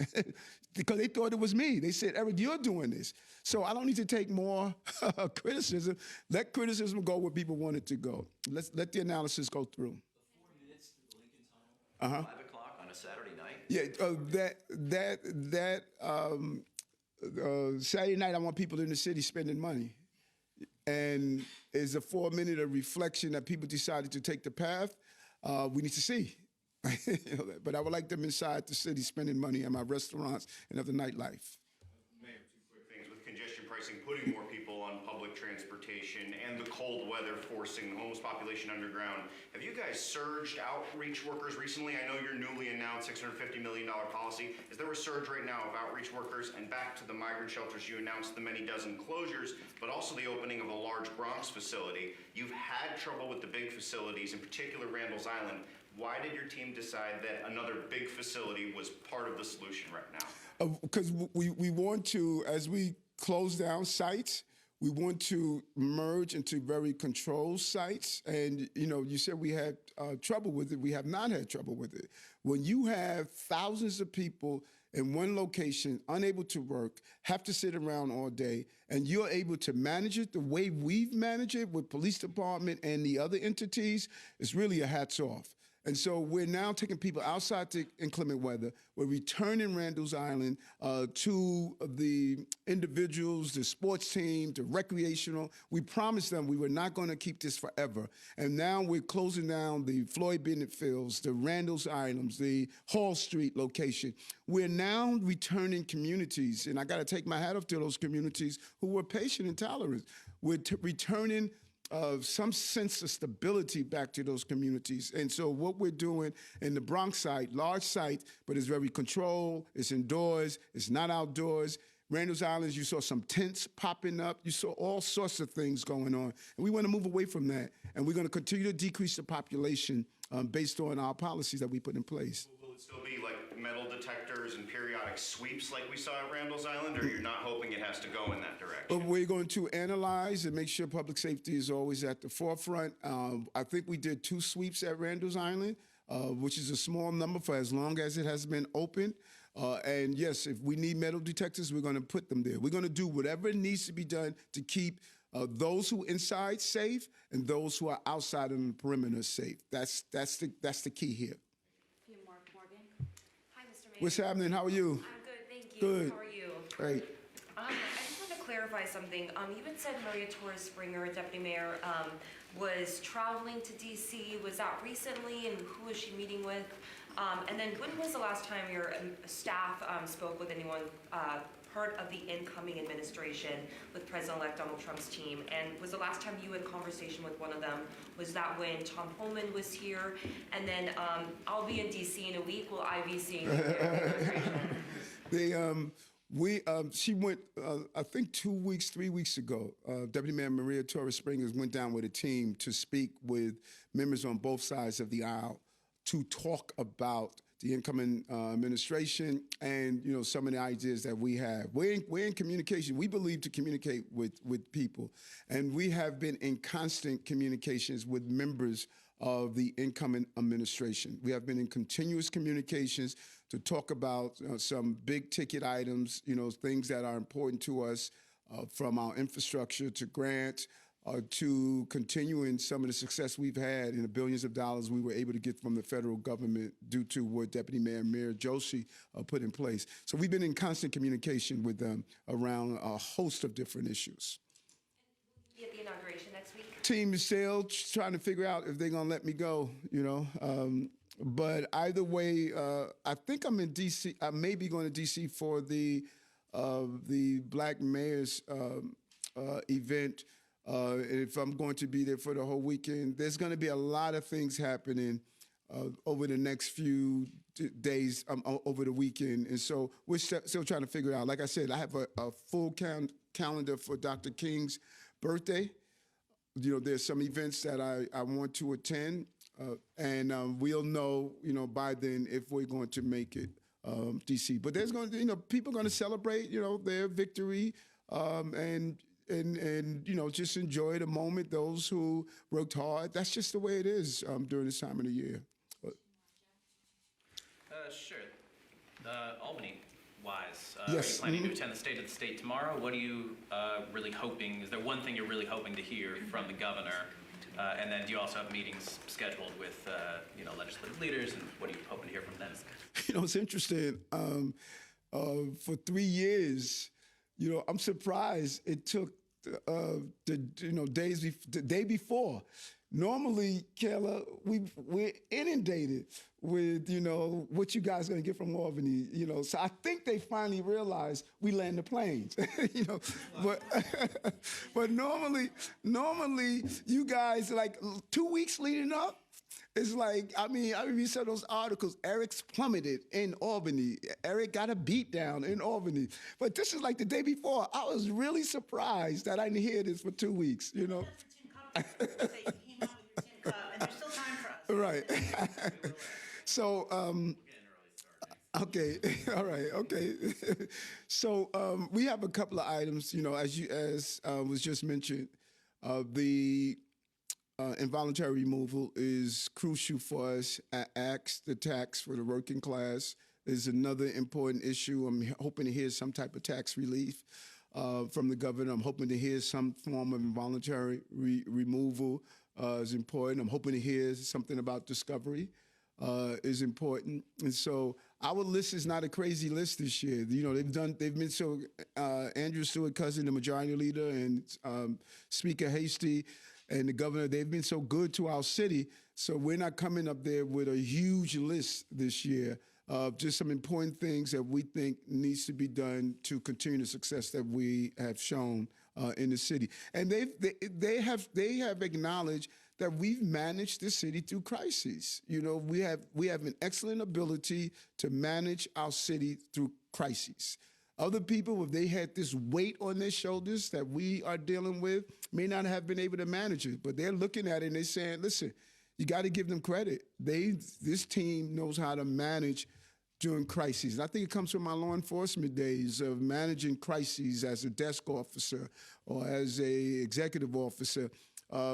because they thought it was me. They said, Eric, you're doing this. So I don't need to take more criticism. Let criticism go where people want it to go. Let the analysis go through. The 4 minutes to the Lincoln Tunnel, 5 o'clock on a Saturday night? Yeah, Saturday night, I want people in the city spending money. and is a 4 minute of reflection that people decided to take the path, we need to see. But I would like them inside the city spending money at my restaurants and other nightlife. Mayor, two quick things. With congestion pricing, putting more people on public transportation and the cold weather forcing the homeless population underground, have you guys surged outreach workers recently? I know your newly announced $650 million policy. Is there a surge right now of outreach workers? And back to the migrant shelters, you announced the many dozen closures, but also the opening of a large Bronx facility. You've had trouble with the big facilities, in particular Randall's Island. Why did your team decide that another big facility was part of the solution right now? Because we want to, as we close down sites, we want to merge into very controlled sites. And, you said we had trouble with it. We have not had trouble with it. When you have thousands of people in one location, unable to work, have to sit around all day, and you're able to manage it the way we've managed it with police department and the other entities, it's really a hats off. And so we're now taking people outside the inclement weather. We're returning Randall's Island to the individuals, the sports team, the recreational. We promised them we were not going to keep this forever. And now we're closing down the Floyd Bennett Fields, the Randall's Islands, the Hall Street location. We're now returning communities, and I got to take my hat off to those communities who were patient and tolerant. We're returning some sense of stability back to those communities. And so what we're doing in the Bronx site, large site, but it's very controlled, it's indoors, it's not outdoors. Randall's Islands, you saw some tents popping up. You saw all sorts of things going on. And we want to move away from that. And we're going to continue to decrease the population based on our policies that we put in place. Will it still be like metal detectors and periodic sweeps like we saw at Randall's Island, or you're not hoping it has to go in that direction? But we're going to analyze and make sure public safety is always at the forefront. I think we did 2 sweeps at Randall's Island, which is a small number for as long as it has been open. And yes, if we need metal detectors, we're going to put them there. We're going to do whatever needs to be done to keep those who inside safe and those who are outside on the perimeter safe. That's the key here. Hi, Mr. Mayor. What's happening? How are you? I'm good, thank you. Good. How are you? Great. I just want to clarify something. You had said Maria Torres-Springer, Deputy Mayor, was traveling to D.C. Was that recently, and who was she meeting with? And then when was the last time your staff spoke with anyone part of the incoming administration with President-elect Donald Trump's team? And was the last time you had conversation with one of them, was that when Tom Homan was here? And then I'll be in D.C. in a week. Will I be seeing you there? She went, I think 3 weeks ago, Deputy Mayor Maria Torres-Springer went down with a team to speak with members on both sides of the aisle to talk about the incoming administration and some of the ideas that we have. We're in communication. We believe to communicate with people, and we have been in constant communications with members of the incoming administration. We have been in continuous communications to talk about some big ticket items, things that are important to us, from our infrastructure to grants, to continuing some of the success we've had in the billions of dollars we were able to get from the federal government due to what Deputy Mayor Joshi put in place. So we've been in constant communication with them around a host of different issues. Be at the inauguration next week? Team is still trying to figure out if they're going to let me go, But either way, I think I'm in D.C. I may be going to D.C. for the Black Mayor's event. If I'm going to be there for the whole weekend, there's going to be a lot of things happening over the next few days, over the weekend. And so we're still trying to figure it out. Like I said, I have a full calendar for Dr. King's birthday. There's some events that I want to attend, and we'll know, by then if we're going to make it D.C. But there's going to, people are going to celebrate, their victory, and just enjoy the moment. Those who worked hard, that's just the way it is during this time of the year. Sure. Albany-wise, Yes. are you planning to attend the State of the State tomorrow? What are you really hoping? Is there one thing you're really hoping to hear from the governor? And then do you also have meetings scheduled with legislative leaders, and what are you hoping to hear from them? It's interesting. For 3 years, I'm surprised it took the day before. Normally, Kayla, we're inundated with what you guys are gonna get from Albany. So I think they finally realized we land the planes. But normally you guys like 2 weeks leading up. It's like, I mean, saw those articles, Eric's plummeted in Albany. Eric got a beat down in Albany. But this is like the day before. I was really surprised that I didn't hear this for 2 weeks, Right. So, okay, all right, okay. So we have a couple of items, as was just mentioned. The involuntary removal is crucial for us. The tax for the working class is another important issue. I'm hoping to hear some type of tax relief from the governor. I'm hoping to hear some form of involuntary removal is important. I'm hoping to hear something about discovery is important. And so our list is not a crazy list this year. They've been so, Andrew Stewart-Cousin, the majority leader, and Speaker Hasty, and the governor, they've been so good to our city. So we're not coming up there with a huge list this year of just some important things that we think needs to be done to continue the success that we have shown in the city. And they have acknowledged that we've managed the city through crises. We have an excellent ability to manage our city through crises. Other people, if they had this weight on their shoulders that we are dealing with, may not have been able to manage it. But they're looking at it and they're saying, listen, you got to give them credit. This team knows how to manage during crises. And I think it comes from my law enforcement days of managing crises as a desk officer or as a executive officer.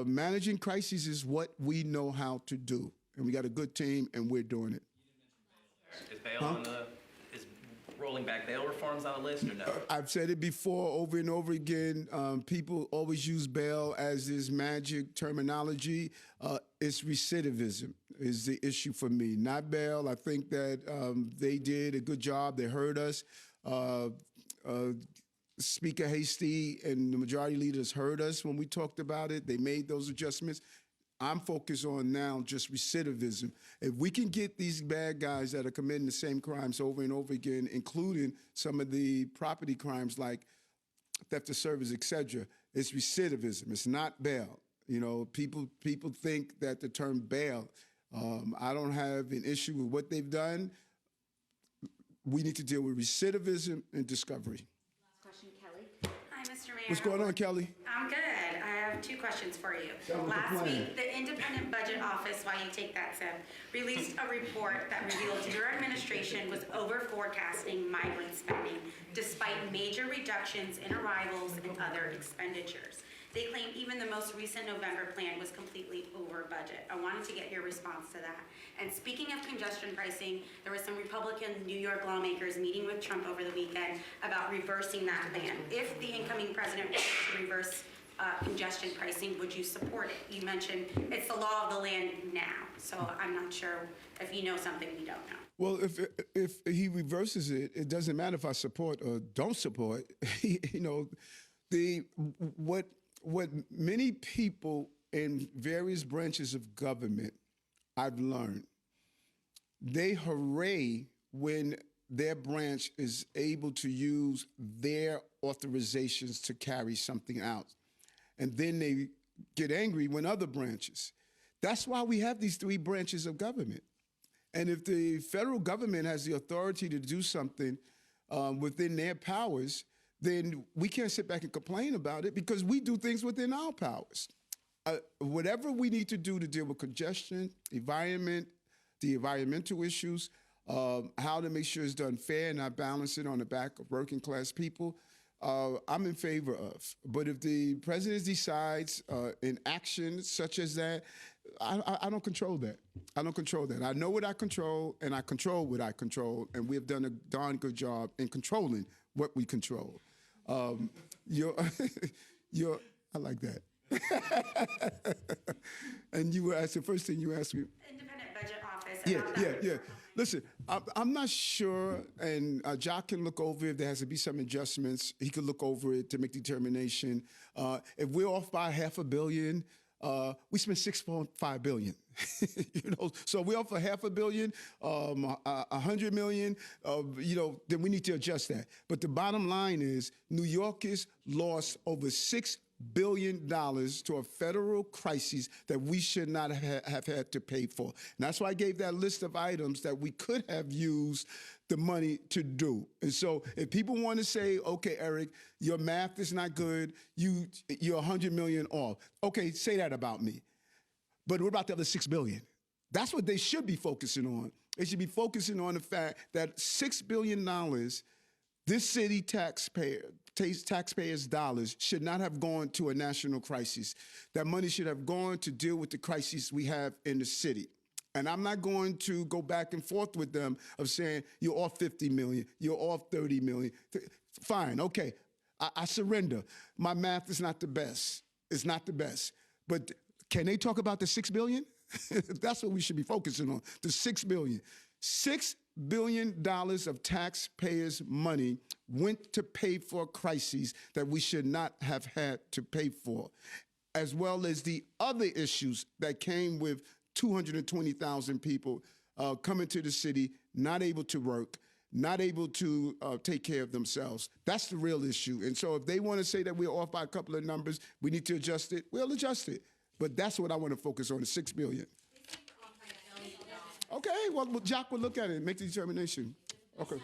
Managing crises is what we know how to do. And we got a good team and we're doing it. Is bail is rolling back bail reforms on the list or no? I've said it before over and over again. People always use bail as this magic terminology. It's recidivism is the issue for me, not bail. I think that they did a good job. They heard us. Speaker Hasty and the majority leaders heard us when we talked about it. They made those adjustments. I'm focused on now just recidivism. If we can get these bad guys that are committing the same crimes over and over again, including some of the property crimes like theft of service, et cetera, it's recidivism. It's not bail. People think that the term bail, I don't have an issue with what they've done. We need to deal with recidivism and discovery. Last question, Kelly. Hi, Mr. Mayor. What's going on, Kelly? I'm good. I have 2 questions for you. Last week, the Independent Budget Office, while you take that, Sam, released a report that revealed your administration was over-forecasting migrant spending despite major reductions in arrivals and other expenditures. They claim even the most recent November plan was completely over budget. I wanted to get your response to that. And speaking of congestion pricing, there were some Republican New York lawmakers meeting with Trump over the weekend about reversing that plan. If the incoming president wants to reverse congestion pricing, would you support it? You mentioned it's the law of the land now, so I'm not sure if you know something we don't know. Well, if he reverses it, it doesn't matter if I support or don't support. What many people in various branches of government I've learned, they hooray when their branch is able to use their authorizations to carry something out. And then they get angry when other branches. That's why we have these 3 branches of government. And if the federal government has the authority to do something within their powers, then we can't sit back and complain about it because we do things within our powers. Whatever we need to do to deal with congestion, environment, the environmental issues, how to make sure it's done fair and not balance it on the back of working class people, I'm in favor of. But if the president decides in action such as that, I don't control that. I don't control that. I know what I control, and I control what I control, and we have done a darn good job in controlling what we control. I like that. And you were asked, the first thing you asked me. Independent Budget Office. Yeah. Listen, I'm not sure, and Jock can look over if there has to be some adjustments. He could look over it to make determination. If we're off by $500 million, we spent $6.5 billion. So we're off for $500 million, $100 million. Then we need to adjust that. But the bottom line is, New Yorkers lost over $6 billion to a federal crisis that we should not have had to pay for. And that's why I gave that list of items that we could have used the money to do. And so if people want to say, okay, Eric, your math is not good, you're $100 million off. Okay, say that about me. But what about the other $6 billion? That's what they should be focusing on. They should be focusing on the fact that $6 billion, this city taxpayers' dollars should not have gone to a national crisis. That money should have gone to deal with the crises we have in the city. And I'm not going to go back and forth with them of saying, you're off 50 million, you're off 30 million. Fine, okay, I surrender. My math is not the best. It's not the best. But can they talk about the 6 billion? That's what we should be focusing on, the 6 billion. $6 billion of taxpayers' money went to pay for crises that we should not have had to pay for, as well as the other issues that came with 220,000 people coming to the city, not able to work, not able to take care of themselves. That's the real issue. And so if they want to say that we're off by a couple of numbers, we need to adjust it, we'll adjust it. But that's what I want to focus on, the 6 billion. Okay, well, Jack will look at it and make the determination. Okay.